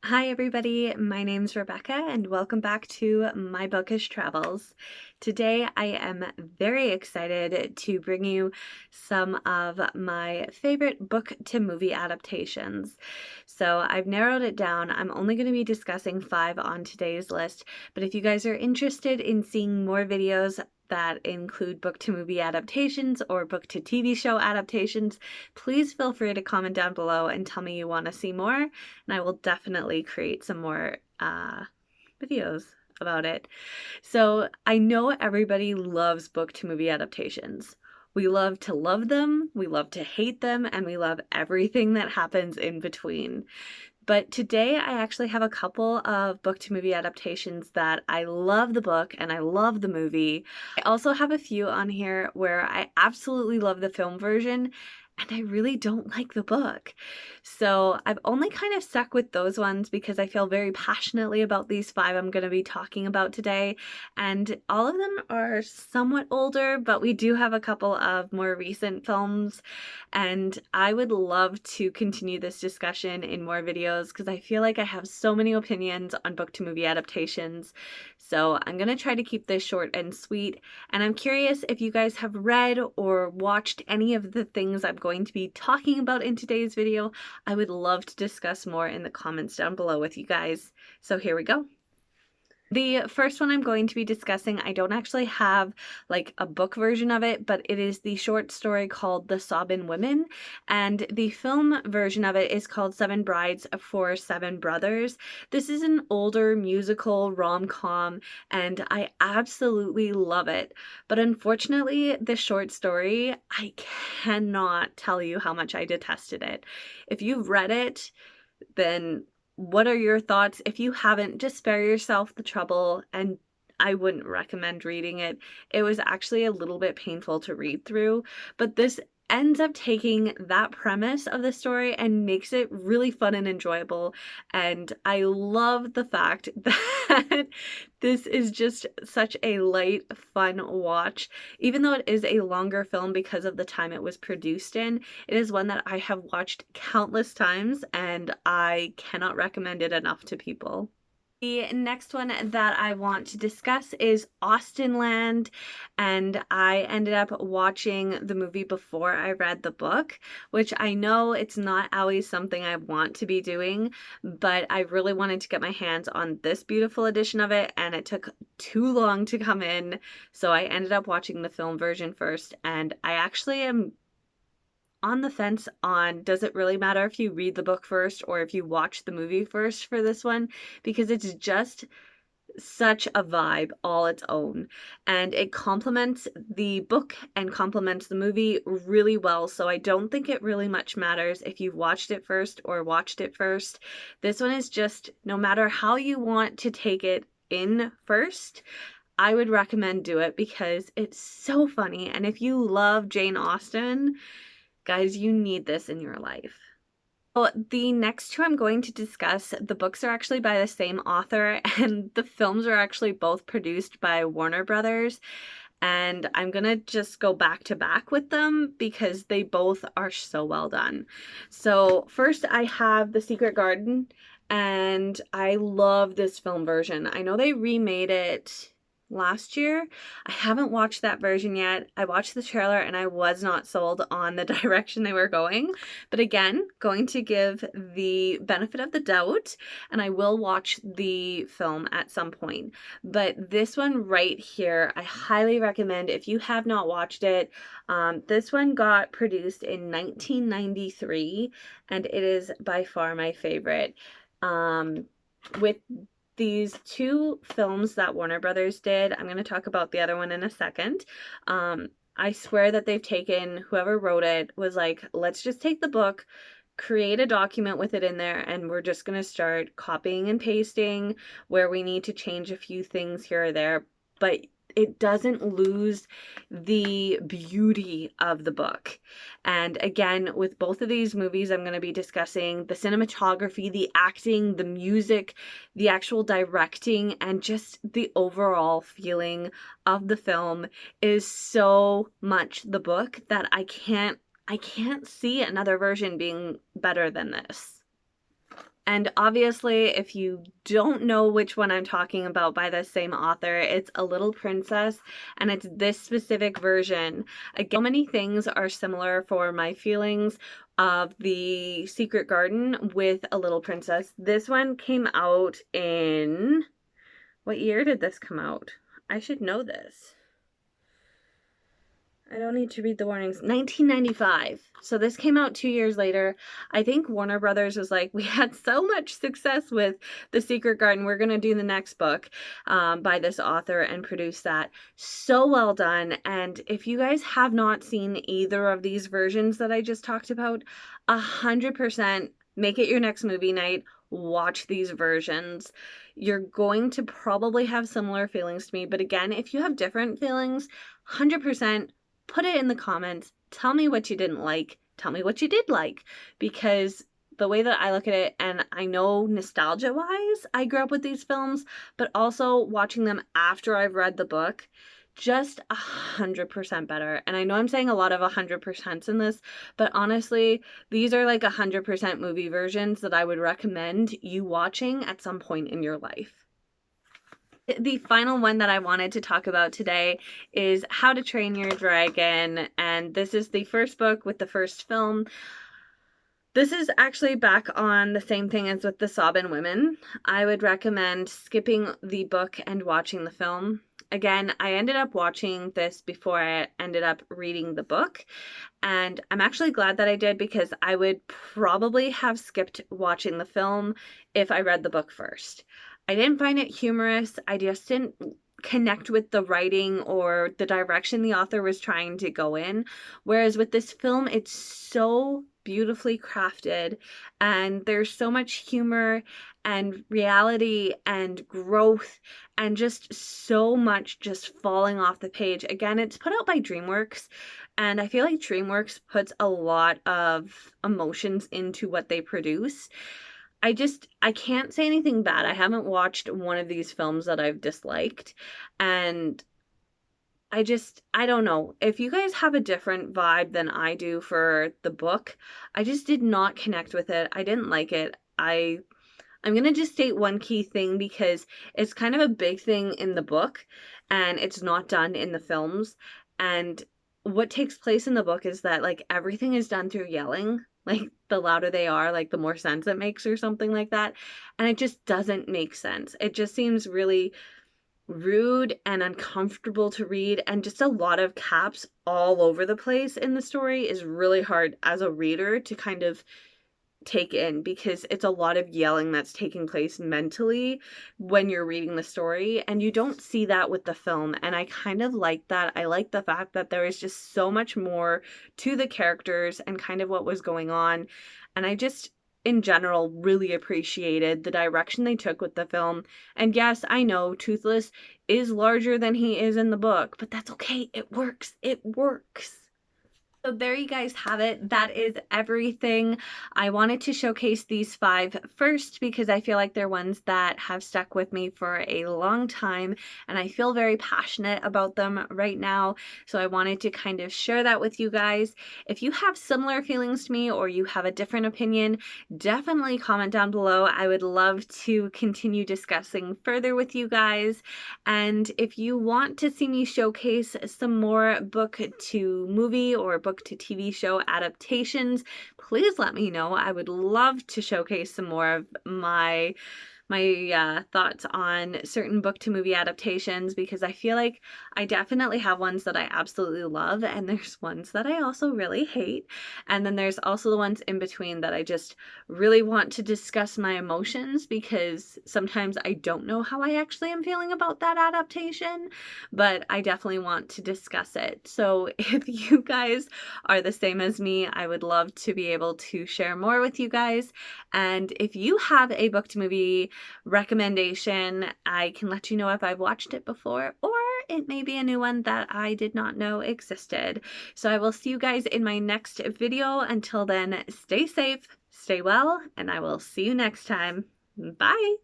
Hi everybody, my name's Rebecca and welcome back to My Bookish Travels. Today I am very excited to bring you some of my favorite book to movie adaptations. So I've narrowed it down. I'm only going to be discussing 5 on today's list, but if you guys are interested in seeing more videos that include book to movie adaptations or book to TV show adaptations, please feel free to comment down below and tell me you want to see more, and I will definitely create some more videos about it. So I know everybody loves book to movie adaptations. We love to love them, we love to hate them, and we love everything that happens in between. But today I actually have a couple of book to movie adaptations that I love the book and I love the movie. I also have a few on here where I absolutely love the film version and I really don't like the book. So I've only kind of stuck with those ones because I feel very passionately about these 5 I'm going to be talking about today. And all of them are somewhat older, but we do have a couple of more recent films. And I would love to continue this discussion in more videos because I feel like I have so many opinions on book to movie adaptations. So I'm going to try to keep this short and sweet. And I'm curious if you guys have read or watched any of the things I'm going to be talking about in today's video. I would love to discuss more in the comments down below with you guys. So here we go. The first one I'm going to be discussing, I don't actually have like a book version of it, but it is the short story called The Sobbin' Women, and the film version of it is called Seven Brides for Seven Brothers. This is an older musical rom-com, and I absolutely love it. But unfortunately, the short story, I cannot tell you how much I detested it. If you've read it, then what are your thoughts? If you haven't, just spare yourself the trouble, and I wouldn't recommend reading it. It was actually a little bit painful to read through, but this ends up taking that premise of the story and makes it really fun and enjoyable. And I love the fact that this is just such a light, fun watch. Even though it is a longer film because of the time it was produced in, it is one that I have watched countless times and I cannot recommend it enough to people. The next one that I want to discuss is Austinland, and I ended up watching the movie before I read the book, which I know it's not always something I want to be doing, but I really wanted to get my hands on this beautiful edition of it, and it took too long to come in, so I ended up watching the film version first, and I actually am on the fence on, does it really matter if you read the book first or if you watch the movie first for this one, because it's just such a vibe all its own, and it complements the book and complements the movie really well. So I don't think it really much matters if you've watched it first or watched it first. This one is just, no matter how you want to take it in first, I would recommend do it because it's so funny. And if you love Jane Austen, guys, you need this in your life. Well, the next 2 I'm going to discuss, the books are actually by the same author, and the films are actually both produced by Warner Brothers. And I'm gonna just go back to back with them because they both are so well done. So first I have The Secret Garden, and I love this film version. I know they remade it last year. I haven't watched that version yet. I watched the trailer and I was not sold on the direction they were going. But again, going to give the benefit of the doubt, and I will watch the film at some point. But this one right here, I highly recommend if you have not watched it. This one got produced in 1993, and it is by far my favorite. With these 2 films that Warner Brothers did, I'm going to talk about the other one in a second. I swear that they've taken, whoever wrote it was like, let's just take the book, create a document with it in there, and we're just going to start copying and pasting where we need to change a few things here or there, but it doesn't lose the beauty of the book. And again, with both of these movies, I'm going to be discussing the cinematography, the acting, the music, the actual directing, and just the overall feeling of the film is so much the book that I can't see another version being better than this. And obviously, if you don't know which one I'm talking about by the same author, it's A Little Princess, and it's this specific version. Again, so many things are similar for my feelings of The Secret Garden with A Little Princess. This one came out in, what year did this come out? I should know this. I don't need to read the warnings. 1995. So this came out 2 years later. I think Warner Brothers was like, we had so much success with The Secret Garden, we're going to do the next book by this author and produce that. So well done. And if you guys have not seen either of these versions that I just talked about, 100% make it your next movie night. Watch these versions. You're going to probably have similar feelings to me, but again, if you have different feelings, 100% put it in the comments. Tell me what you didn't like. Tell me what you did like. Because the way that I look at it, and I know nostalgia-wise, I grew up with these films, but also watching them after I've read the book, just 100% better. And I know I'm saying a lot of 100% in this, but honestly, these are like 100% movie versions that I would recommend you watching at some point in your life. The final one that I wanted to talk about today is How to Train Your Dragon, and this is the first book with the first film. This is actually back on the same thing as with the Sabin Women. I would recommend skipping the book and watching the film. Again, I ended up watching this before I ended up reading the book, and I'm actually glad that I did, because I would probably have skipped watching the film if I read the book first. I didn't find it humorous. I just didn't connect with the writing or the direction the author was trying to go in. Whereas with this film, it's so beautifully crafted, and there's so much humor and reality and growth and just so much just falling off the page. Again, it's put out by DreamWorks, and I feel like DreamWorks puts a lot of emotions into what they produce. I can't say anything bad. I haven't watched one of these films that I've disliked, and I don't know. If you guys have a different vibe than I do for the book, I just did not connect with it. I didn't like it. I'm going to just state one key thing, because it's kind of a big thing in the book and it's not done in the films. And what takes place in the book is that like everything is done through yelling. Like the louder they are, like the more sense it makes or something like that. And it just doesn't make sense. It just seems really rude and uncomfortable to read, and just a lot of caps all over the place in the story is really hard as a reader to kind of take in, because it's a lot of yelling that's taking place mentally when you're reading the story, and you don't see that with the film. And I kind of like that. I like the fact that there is just so much more to the characters and kind of what was going on, and I just in general really appreciated the direction they took with the film. And yes, I know Toothless is larger than he is in the book, but that's okay. It works. It works. So there you guys have it. That is everything. I wanted to showcase these 5 first because I feel like they're ones that have stuck with me for a long time, and I feel very passionate about them right now. So I wanted to kind of share that with you guys. If you have similar feelings to me or you have a different opinion, definitely comment down below. I would love to continue discussing further with you guys. And if you want to see me showcase some more book to movie or book to TV show adaptations, please let me know. I would love to showcase some more of my thoughts on certain book to movie adaptations, because I feel like I definitely have ones that I absolutely love, and there's ones that I also really hate, and then there's also the ones in between that I just really want to discuss my emotions, because sometimes I don't know how I actually am feeling about that adaptation, but I definitely want to discuss it. So if you guys are the same as me, I would love to be able to share more with you guys. And if you have a book to movie recommendation, I can let you know if I've watched it before, or it may be a new one that I did not know existed. So I will see you guys in my next video. Until then, stay safe, stay well, and I will see you next time. Bye!